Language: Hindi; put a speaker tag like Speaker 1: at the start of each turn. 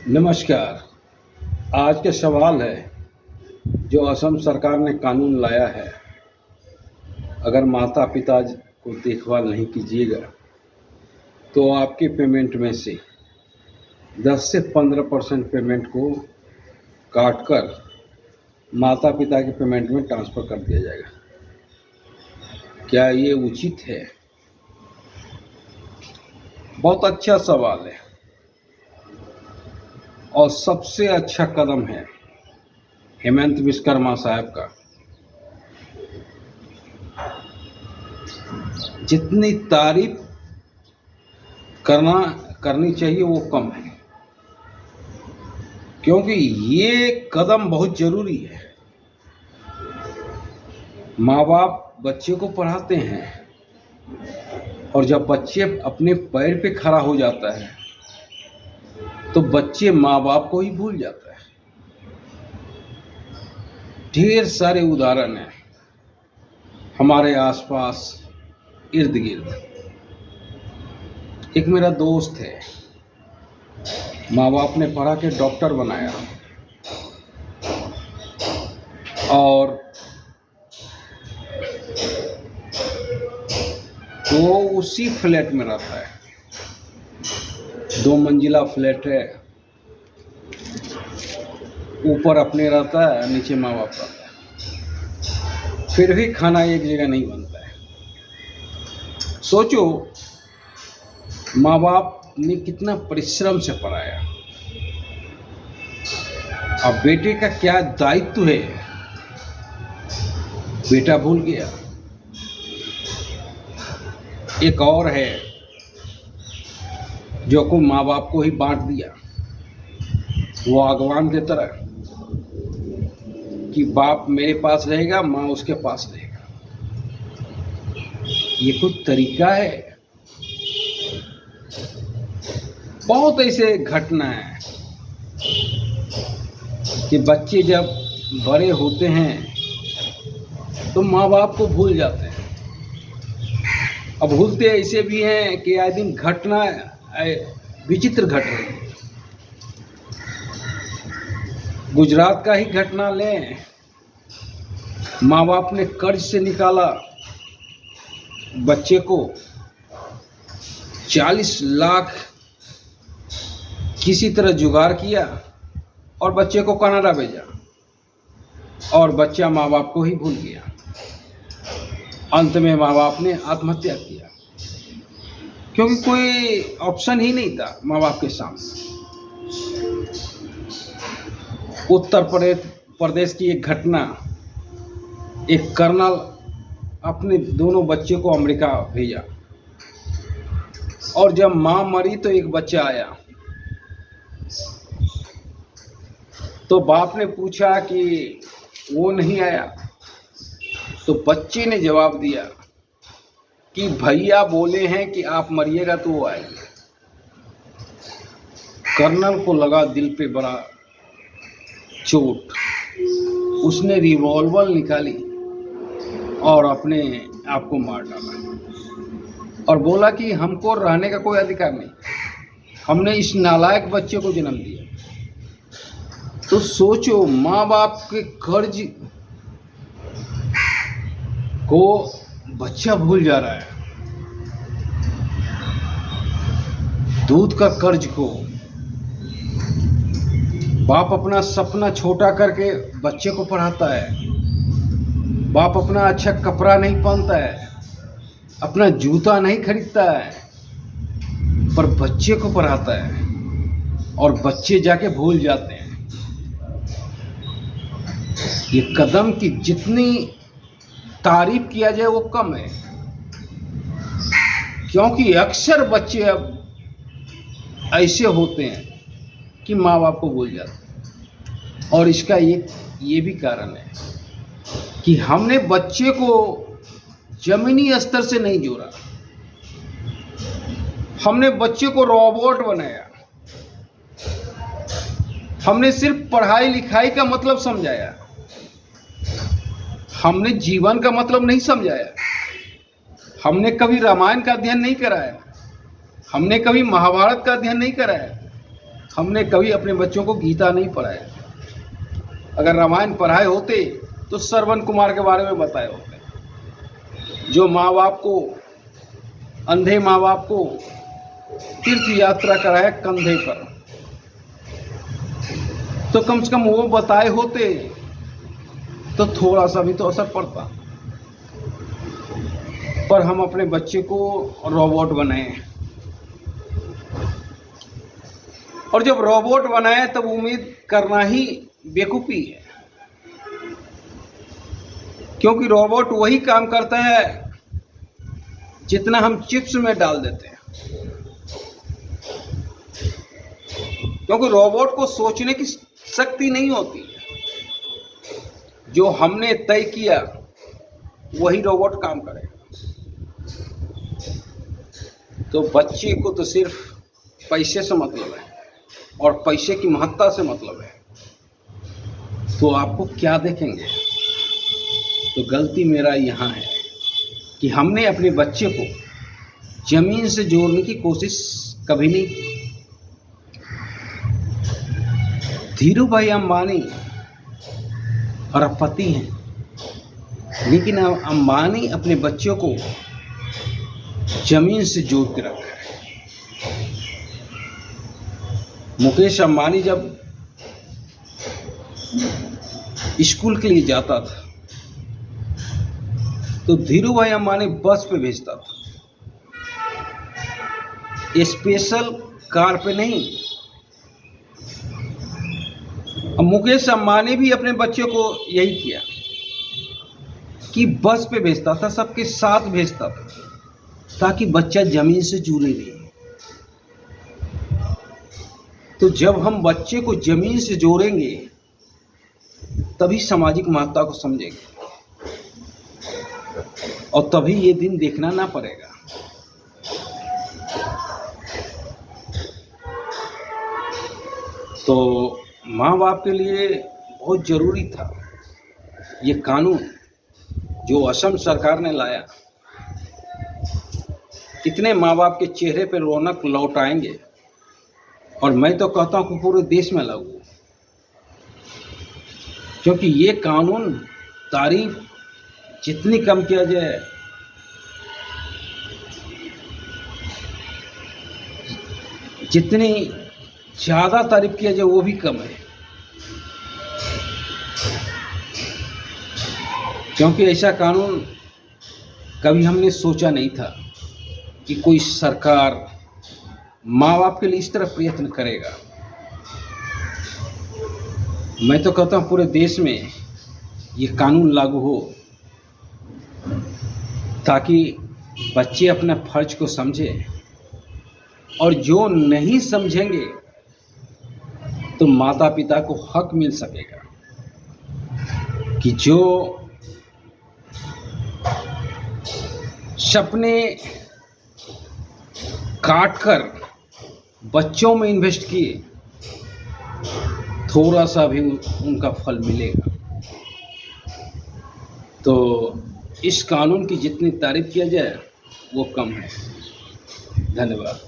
Speaker 1: नमस्कार। आज के सवाल है, जो असम सरकार ने कानून लाया है, अगर माता पिता को देखभाल नहीं कीजिएगा तो आपके पेमेंट में से 10 से 15% पेमेंट को काटकर माता पिता के पेमेंट में ट्रांसफ़र कर दिया जाएगा। क्या ये उचित है? बहुत अच्छा सवाल है और सबसे अच्छा कदम है हेमंत विश्वकर्मा साहब का। जितनी तारीफ करनी चाहिए वो कम है, क्योंकि ये कदम बहुत ज़रूरी है। माँ बाप बच्चे को पढ़ाते हैं और जब बच्चे अपने पैर पे खड़ा हो जाता है तो बच्चे माँ बाप को ही भूल जाता है। ढेर सारे उदाहरण हैं हमारे आसपास इर्द गिर्द। एक मेरा दोस्त है, माँ बाप ने पढ़ा के डॉक्टर बनाया और वो उसी फ्लैट में रहता है। 2 मंजिला फ्लैट है, ऊपर अपने रहता है, नीचे माँ बाप रहता है, फिर भी खाना एक जगह नहीं बनता है। सोचो, माँ बाप ने कितना परिश्रम से पढ़ाया। अब बेटे का क्या दायित्व है, बेटा भूल गया। एक और है जो को माँ बाप को ही बांट दिया, वो आगवान की तरह कि बाप मेरे पास रहेगा, माँ उसके पास रहेगा। ये कुछ तरीका है? बहुत ऐसे घटना है कि बच्चे जब बड़े होते हैं तो माँ बाप को भूल जाते हैं। अब भूलते ऐसे भी हैं कि आए दिन घटना विचित्र घट रही है। गुजरात का ही घटना लें, माँ बाप ने कर्ज से निकाला बच्चे को, 40 लाख किसी तरह जुगाड़ किया और बच्चे को कनाडा भेजा और बच्चा माँ बाप को ही भूल गया। अंत में माँ बाप ने आत्महत्या किया, क्योंकि कोई ऑप्शन ही नहीं था माँ बाप के सामने। उत्तर प्रदेश की एक घटना, एक कर्नल अपने दोनों बच्चे को अमेरिका भेजा और जब माँ मरी तो एक बच्चा आया। तो बाप ने पूछा कि वो नहीं आया, तो बच्चे ने जवाब दिया कि भैया बोले हैं कि आप मरिएगा तो वो आएंगे। कर्नल को लगा दिल पे बड़ा चोट। उसने रिवॉल्वर निकाली और अपने आप को मार डाला और बोला कि हमको रहने का कोई अधिकार नहीं, हमने इस नालायक बच्चे को जन्म दिया। तो सोचो, माँ बाप के कर्ज को बच्चा भूल जा रहा है, दूध का कर्ज को। बाप अपना सपना छोटा करके बच्चे को पढ़ाता है, बाप अपना अच्छा कपड़ा नहीं पहनता है, अपना जूता नहीं खरीदता है, पर बच्चे को पढ़ाता है और बच्चे जाके भूल जाते हैं। ये कदम की जितनी तारीफ किया जाए वो कम है, क्योंकि अक्सर बच्चे अब ऐसे होते हैं कि माँ बाप को भूल जाते हैं। और इसका ये भी कारण है कि हमने बच्चे को जमीनी स्तर से नहीं जोड़ा, हमने बच्चे को रोबोट बनाया, हमने सिर्फ पढ़ाई लिखाई का मतलब समझाया, हमने जीवन का मतलब नहीं समझाया। हमने कभी रामायण का अध्ययन नहीं कराया, हमने कभी महाभारत का अध्ययन नहीं कराया, हमने कभी अपने बच्चों को गीता नहीं पढ़ाया। अगर रामायण पढ़ाए होते तो श्रवण कुमार के बारे में बताए होते, जो माँ बाप को, अंधे माँ बाप को तीर्थ यात्रा कराए कंधे पर, तो कम से कम वो बताए होते तो थोड़ा सा भी तो असर पड़ता। पर हम अपने बच्चे को रोबोट बनाए, और जब रोबोट बनाए तब उम्मीद करना ही बेवकूफ़ी है, क्योंकि रोबोट वही काम करता है जितना हम चिप्स में डाल देते हैं। क्योंकि रोबोट को सोचने की शक्ति नहीं होती, जो हमने तय किया वही रोबोट काम करेगा। तो बच्चे को तो सिर्फ पैसे से मतलब है और पैसे की महत्ता से मतलब है, तो आपको क्या देखेंगे। तो गलती मेरा यहाँ है कि हमने अपने बच्चे को जमीन से जोड़ने की कोशिश कभी नहीं की। धीरू भाई अंबानी अरबपति हैं, लेकिन अंबानी अपने बच्चों को जमीन से जोड़ के रखा है। मुकेश अंबानी जब स्कूल के लिए जाता था तो धीरू भाई अंबानी बस पे भेजता था, स्पेशल कार पे नहीं। अब मुकेश अंबानी भी अपने बच्चों को यही किया कि बस पे भेजता था, सबके साथ भेजता था, ताकि बच्चा जमीन से जुड़े रहे। तो जब हम बच्चे को जमीन से जोड़ेंगे तभी सामाजिक महत्ता को समझेंगे, और तभी ये दिन देखना ना पड़ेगा। तो माँ बाप के लिए बहुत ज़रूरी था ये कानून जो असम सरकार ने लाया। कितने माँ बाप के चेहरे पर रौनक लौट आएंगे, और मैं तो कहता हूँ कि पूरे देश में लागू, क्योंकि ये कानून तारीफ जितनी कम किया जाए, जितनी ज़्यादा तारीफ किया जाए वो भी कम है। क्योंकि ऐसा कानून कभी हमने सोचा नहीं था कि कोई सरकार माँ बाप के लिए इस तरह प्रयत्न करेगा। मैं तो कहता हूँ पूरे देश में ये कानून लागू हो, ताकि बच्चे अपना फर्ज को समझें, और जो नहीं समझेंगे तो माता पिता को हक मिल सकेगा कि जो सपने काट कर बच्चों में इन्वेस्ट किए, थोड़ा सा भी उनका फल मिलेगा। तो इस कानून की जितनी तारीफ किया जाए वो कम है। धन्यवाद।